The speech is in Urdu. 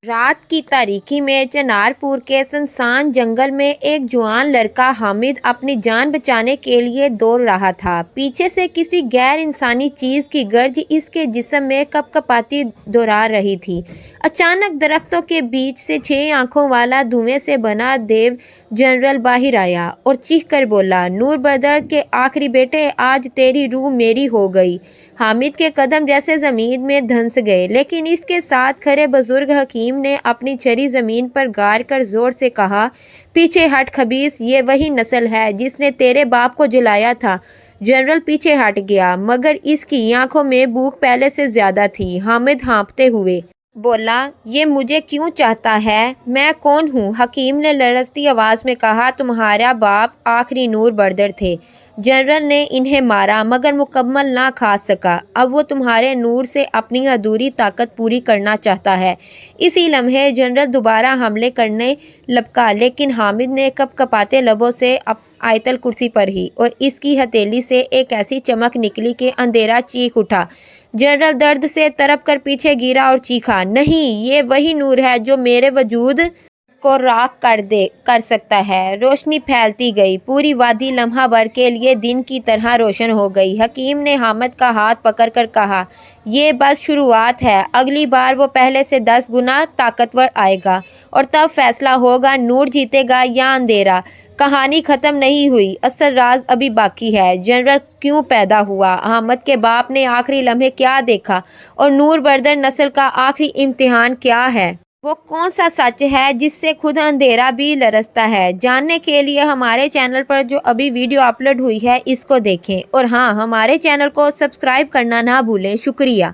رات کی تاریکی میں چنارپور کے سنسان جنگل میں ایک جوان لڑکا حامد اپنی جان بچانے کے لیے دوڑ رہا تھا۔ پیچھے سے کسی غیر انسانی چیز کی گرج اس کے جسم میں کپ کپاتی دوہرا رہی تھی۔ اچانک درختوں کے بیچ سے 6 آنکھوں والا دھوئیں سے بنا دیو جنرل باہر آیا اور چیخ کر بولا، نور بردر کے آخری بیٹے، آج تیری روح میری ہو گئی۔ حامد کے قدم جیسے زمین میں دھنس گئے، لیکن اس کے ساتھ کھڑے بزرگ حکیم نے اپنی چھری زمین پر گاڑ کر زور سے کہا، پیچھے ہٹ خبیث، یہ وہی نسل ہے جس نے تیرے باپ کو جلایا تھا۔ جنرل پیچھے ہٹ گیا، مگر اس کی آنکھوں میں بھوک پہلے سے زیادہ تھی۔ حامد ہانپتے ہوئے بولا، یہ مجھے کیوں چاہتا ہے؟ میں کون ہوں؟ حکیم نے لرزتی آواز میں کہا، تمہارا باپ آخری نور بردر تھے۔ جنرل نے انہیں مارا مگر مکمل نہ کھا سکا۔ اب وہ تمہارے نور سے اپنی ادھوری طاقت پوری کرنا چاہتا ہے۔ اسی لمحے جنرل دوبارہ حملے کرنے لپکا، لیکن حامد نے کپ کپاتے لبوں سے آیت الکرسی پڑھی اور اس کی ہتھیلی سے ایک ایسی چمک نکلی کہ اندھیرا چیخ اٹھا۔ جنرل درد سے تڑپ کر پیچھے گرا اور چیخا، نہیں، یہ وہی نور ہے جو میرے وجود کو راکھ کر سکتا ہے۔ روشنی پھیلتی گئی، پوری وادی لمحہ بھر کے لیے دن کی طرح روشن ہو گئی۔ حکیم نے حامد کا ہاتھ پکڑ کر کہا، یہ بس شروعات ہے، اگلی بار وہ پہلے سے 10 گنا طاقتور آئے گا اور تب فیصلہ ہوگا نور جیتے گا یا اندھیرا۔ کہانی ختم نہیں ہوئی، اصل راز ابھی باقی ہے۔ جنرل کیوں پیدا ہوا؟ حامد کے باپ نے آخری لمحے کیا دیکھا؟ اور نور بردر نسل کا آخری امتحان کیا ہے؟ وہ کون سا سچ ہے جس سے خود اندھیرا بھی لرزتا ہے؟ جاننے کے لیے ہمارے چینل پر جو ابھی ویڈیو اپلوڈ ہوئی ہے اس کو دیکھیں، اور ہاں، ہمارے چینل کو سبسکرائب کرنا نہ بھولیں۔ شکریہ۔